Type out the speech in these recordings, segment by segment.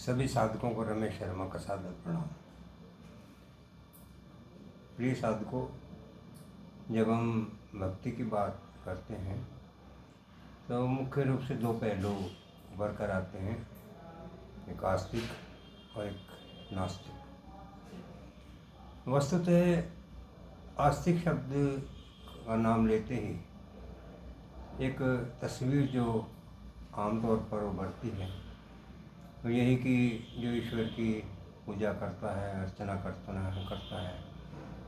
सभी साधकों को रमेश शर्मा का सादर प्रणाम। प्रिय साधकों, जब हम भक्ति की बात करते हैं तो मुख्य रूप से दो पहलू उभर कर आते हैं, एक आस्तिक और एक नास्तिक। वस्तुतः आस्तिक शब्द का नाम लेते ही एक तस्वीर जो आमतौर पर उभरती है तो यही कि जो ईश्वर की पूजा करता है, अर्चना करता है,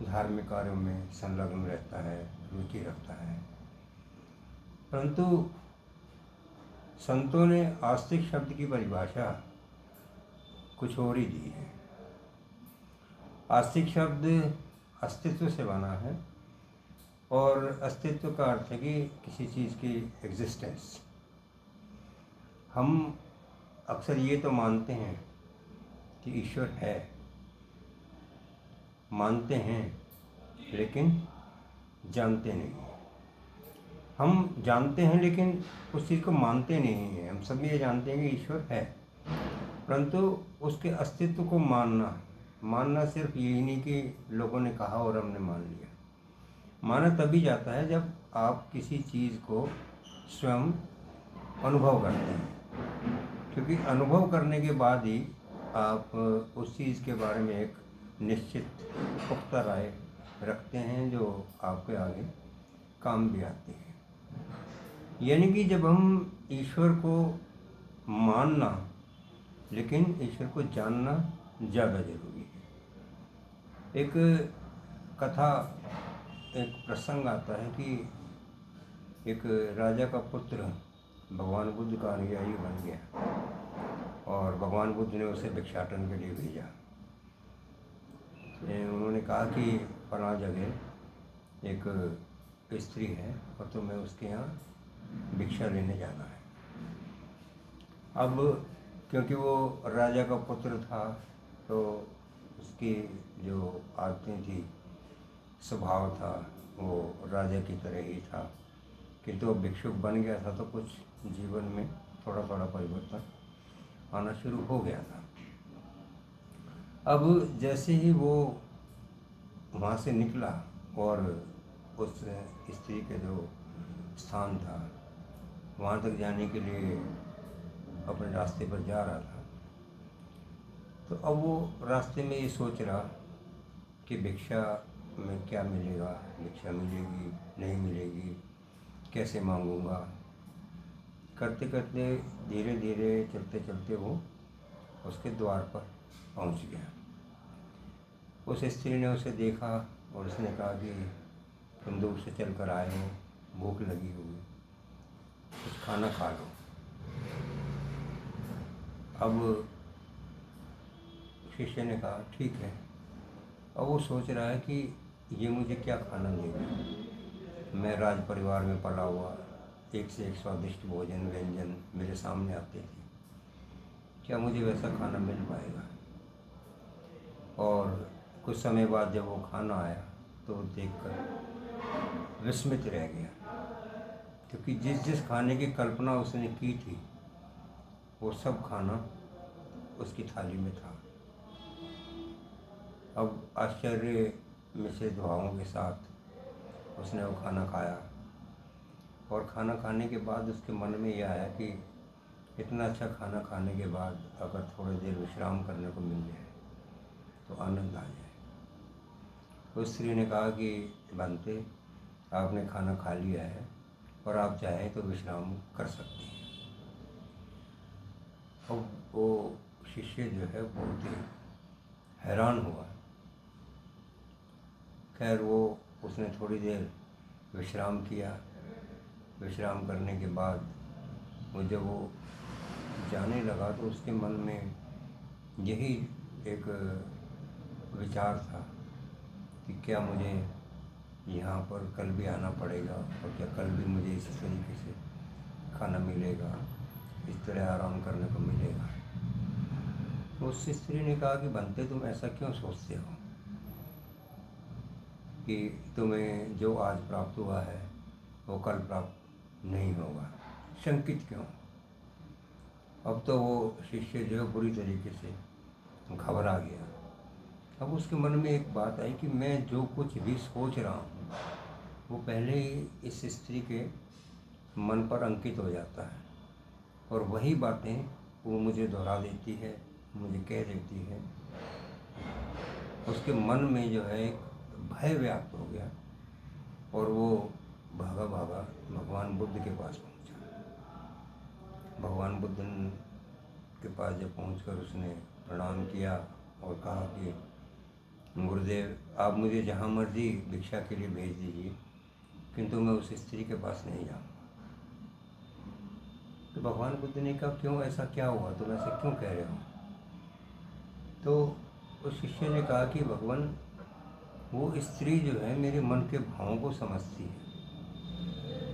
धार्मिक कार्यों में संलग्न रहता है, रुचि रखता है। परंतु संतों ने आस्तिक शब्द की परिभाषा कुछ और ही दी है। आस्तिक शब्द अस्तित्व से बना है और अस्तित्व का अर्थ है कि किसी चीज़ की एग्जिस्टेंस। हम अक्सर ये तो मानते हैं कि ईश्वर है, मानते हैं लेकिन जानते नहीं। हम जानते हैं लेकिन उस चीज़ को मानते नहीं हैं। हम सब ये जानते हैं कि ईश्वर है, परंतु उसके अस्तित्व को मानना सिर्फ यही नहीं कि लोगों ने कहा और हमने मान लिया। माना तभी जाता है जब आप किसी चीज़ को स्वयं अनुभव करते हैं, क्योंकि अनुभव करने के बाद ही आप उस चीज़ के बारे में एक निश्चित पुख्ता राय रखते हैं जो आपके आगे काम भी आती है। यानी कि जब हम ईश्वर को मानना लेकिन ईश्वर को जानना ज़्यादा जरूरी है। एक कथा, एक प्रसंग आता है कि एक राजा का पुत्र भगवान बुद्ध का अनुयायी बन गया और भगवान बुद्ध ने उसे भिक्षाटन के लिए भेजा। उन्होंने कहा कि फलां जगह एक स्त्री है और तुम्हें उसके यहाँ भिक्षा लेने जाना है। अब क्योंकि वो राजा का पुत्र था तो उसकी जो आदतें थी, स्वभाव था, वो राजा की तरह ही था, किंतु वो भिक्षुक बन गया था तो कुछ जीवन में थोड़ा थोड़ा परिवर्तन आना शुरू हो गया था। अब जैसे ही वो वहाँ से निकला और उस स्त्री के जो स्थान था वहाँ तक जाने के लिए अपने रास्ते पर जा रहा था, तो अब वो रास्ते में ये सोच रहा कि भिक्षा में क्या मिलेगा, भिक्षा मिलेगी नहीं मिलेगी, कैसे मांगूंगा। करते करते धीरे धीरे चलते चलते वो उसके द्वार पर पहुंच गया। उस स्त्री ने उसे देखा और उसने कहा कि तुम दूर से चल कर आए हो, भूख लगी हुई, कुछ खाना खा लो। अब शिष्य ने कहा ठीक है। अब वो सोच रहा है कि ये मुझे क्या खाना देगा। मैं राज परिवार में पला हुआ, एक से एक स्वादिष्ट भोजन व्यंजन मेरे सामने आते थे, क्या मुझे वैसा खाना मिल पाएगा। और कुछ समय बाद जब वो खाना आया तो देखकर विस्मित रह गया, क्योंकि जिस खाने की कल्पना उसने की थी वो सब खाना उसकी थाली में था। अब आश्चर्य मिश्रित भावों के साथ उसने वो खाना खाया और खाना खाने के बाद उसके मन में यह आया कि इतना अच्छा खाना खाने के बाद अगर थोड़ी देर विश्राम करने को मिल जाए तो आनंद आ जाए। उस स्त्री ने कहा कि बनते, आपने खाना खा लिया है और आप चाहें तो विश्राम कर सकते हैं। अब वो शिष्य जो है बहुत ही हैरान हुआ। खैर वो उसने थोड़ी देर विश्राम किया। विश्राम करने के बाद जब वो जाने लगा तो उसके मन में यही एक विचार था कि क्या मुझे यहाँ पर कल भी आना पड़ेगा और क्या कल भी मुझे इसी तरीके से खाना मिलेगा, इस तरह आराम करने को मिलेगा। तो उस स्त्री ने कहा कि बनते, तुम ऐसा क्यों सोचते हो कि तुम्हें जो आज प्राप्त हुआ है वो कल प्राप्त नहीं होगा, शंकित क्यों। अब तो वो शिष्य जो है बुरी तरीके से घबरा गया। अब उसके मन में एक बात आई कि मैं जो कुछ भी सोच रहा हूँ वो पहले ही इस स्त्री के मन पर अंकित हो जाता है, और वही बातें वो मुझे दोहरा देती है, मुझे कह देती है। उसके मन में जो है एक भय व्याप्त हो गया, और वो भागा भागा भगवान बुद्ध के पास पहुंचा। भगवान बुद्ध के पास जब पहुंचकर उसने प्रणाम किया और कहा कि गुरुदेव, आप मुझे जहाँ मर्जी भिक्षा के लिए भेज दीजिए, किंतु मैं उस स्त्री के पास नहीं जाऊँगा। तो भगवान बुद्ध ने कहा, क्यों, ऐसा क्या हुआ, तुम ऐसा क्यों कह रहे हो? तो उस शिष्य ने कहा कि भगवान, वो स्त्री जो है मेरे मन के भावों को समझती है।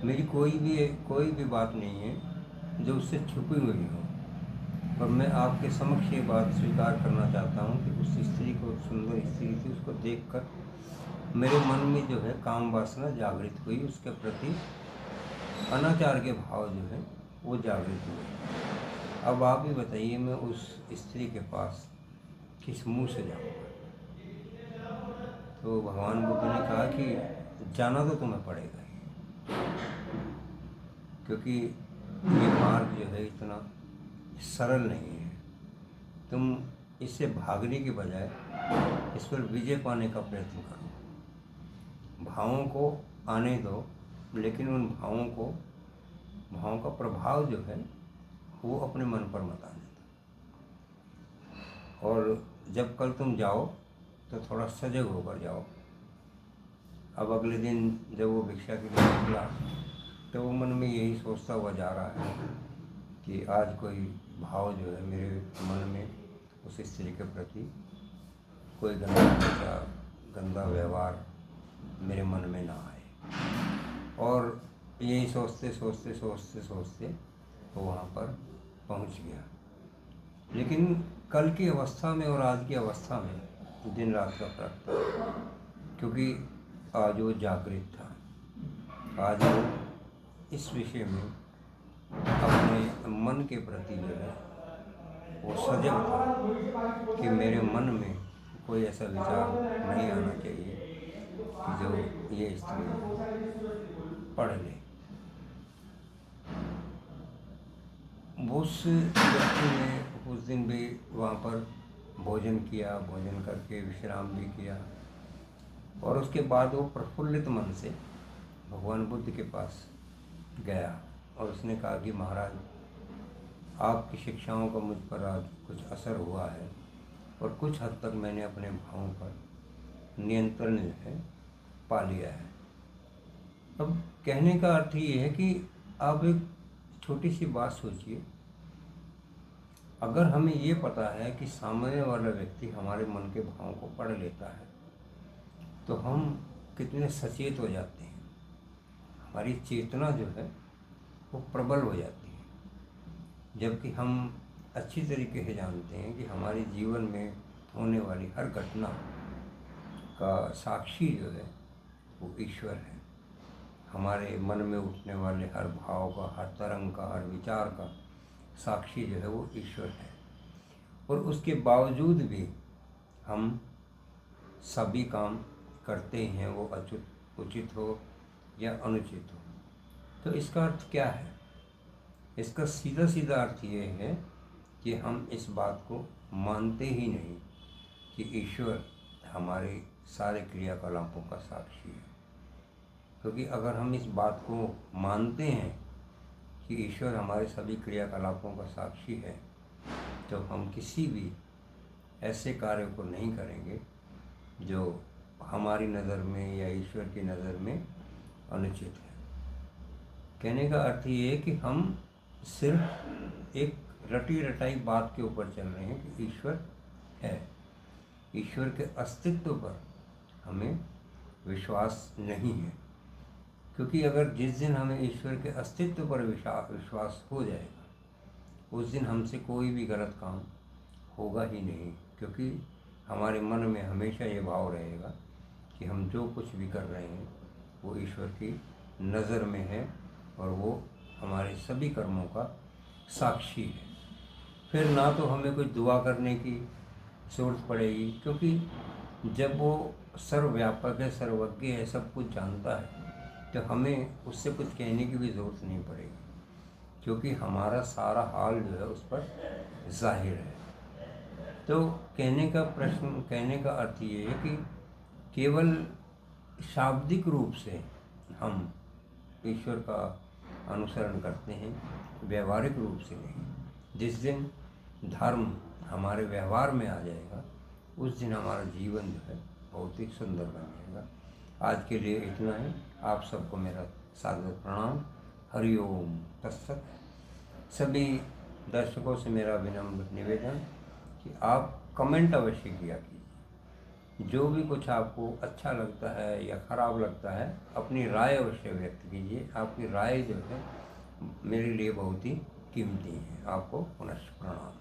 मेरी कोई भी बात नहीं है जो उससे छुपी हुई हो, और मैं आपके समक्ष ये बात स्वीकार करना चाहता हूँ कि उस स्त्री को, सुंदर स्त्री थी, उसको देखकर मेरे मन में जो है काम वासना जागृत हुई, उसके प्रति अनाचार के भाव जो है वो जागृत हुए। अब आप ही बताइए, मैं उस स्त्री के पास किस मुंह से जाऊँगा? तो भगवान बुद्ध ने कहा कि जाना तो तुम्हें पड़ेगा ही, क्योंकि ये मार्ग जो है इतना सरल नहीं है। तुम इससे भागने के बजाय इस पर विजय पाने का प्रयत्न करो। भावों को आने दो, लेकिन उन भावों का प्रभाव जो है वो अपने मन पर मत आने दो। और जब कल तुम जाओ तो थोड़ा सजग होकर जाओ। अब अगले दिन जब वो भिक्षा के लिए निकला तो वो मन में यही सोचता हुआ जा रहा है कि आज कोई भाव जो है मेरे मन में उस स्त्री के प्रति, कोई गंदा विचार, गंदा व्यवहार मेरे मन में ना आए। और यही सोचते सोचते सोचते सोचते वो वहाँ पर पहुँच गया। लेकिन कल की अवस्था में और आज की अवस्था में दिन रात का फर्क था, क्योंकि आज वो जागृत था। आज वो इस विषय में अपने मन के प्रति जो है वो सजग था कि मेरे मन में कोई ऐसा विचार नहीं आना चाहिए कि जो ये स्त्री पढ़ ले। उस व्यक्ति ने उस दिन भी वहाँ पर भोजन किया, भोजन करके विश्राम भी किया, और उसके बाद वो प्रफुल्लित मन से भगवान बुद्ध के पास गया और उसने कहा कि महाराज, आपकी शिक्षाओं का मुझ पर आज कुछ असर हुआ है, और कुछ हद तक मैंने अपने भावों पर नियंत्रण जो है पा लिया है। अब कहने का अर्थ ये है कि आप एक छोटी सी बात सोचिए, अगर हमें ये पता है कि सामने वाला व्यक्ति हमारे मन के भावों को पढ़ लेता है, तो हम कितने सचेत हो जाते हैं, हमारी चेतना जो है वो प्रबल हो जाती है। जबकि हम अच्छी तरीके से जानते हैं कि हमारे जीवन में होने वाली हर घटना का साक्षी जो है वो ईश्वर है। हमारे मन में उठने वाले हर भाव का, हर तरंग का, हर विचार का साक्षी जो है वो ईश्वर है। और उसके बावजूद भी हम सभी काम करते हैं, वो उचित हो या अनुचित हो। तो इसका अर्थ क्या है? इसका सीधा सीधा अर्थ ये है कि हम इस बात को मानते ही नहीं कि ईश्वर हमारे सारे क्रियाकलापों का साक्षी है। क्योंकि अगर हम इस बात को मानते हैं कि ईश्वर हमारे सभी क्रियाकलापों का साक्षी है, तो हम किसी भी ऐसे कार्य को नहीं करेंगे जो हमारी नज़र में या ईश्वर की नज़र में अनुचित है। कहने का अर्थ ये है कि हम सिर्फ एक रटी रटाई बात के ऊपर चल रहे हैं कि ईश्वर है। ईश्वर के अस्तित्व पर हमें विश्वास नहीं है, क्योंकि अगर जिस दिन हमें ईश्वर के अस्तित्व पर विश्वास हो जाएगा, उस दिन हमसे कोई भी गलत काम होगा ही नहीं, क्योंकि हमारे मन में हमेशा ये भाव रहेगा कि हम जो कुछ भी कर रहे हैं वो ईश्वर की नज़र में है और वो हमारे सभी कर्मों का साक्षी है। फिर ना तो हमें कोई दुआ करने की ज़रूरत पड़ेगी, क्योंकि जब वो सर्वव्यापक है, सर्वज्ञ है, सब कुछ जानता है, तो हमें उससे कुछ कहने की भी ज़रूरत नहीं पड़ेगी, क्योंकि हमारा सारा हाल जो है उस पर जाहिर है। तो कहने का अर्थ ये है कि केवल शाब्दिक रूप से हम ईश्वर का अनुसरण करते हैं, व्यवहारिक रूप से नहीं। जिस दिन धर्म हमारे व्यवहार में आ जाएगा, उस दिन हमारा जीवन जो है बहुत ही सुंदर बन जाएगा। आज के लिए इतना ही। आप सबको मेरा सादर प्रणाम। हरि ओम तत्सत। सभी दर्शकों से मेरा विनम्र निवेदन कि आप कमेंट अवश्य किया कीजिए। जो भी कुछ आपको अच्छा लगता है या ख़राब लगता है, अपनी राय अवश्य व्यक्त कीजिए। आपकी राय जो है मेरे लिए बहुत ही कीमती है। आपको पुनः प्रणाम।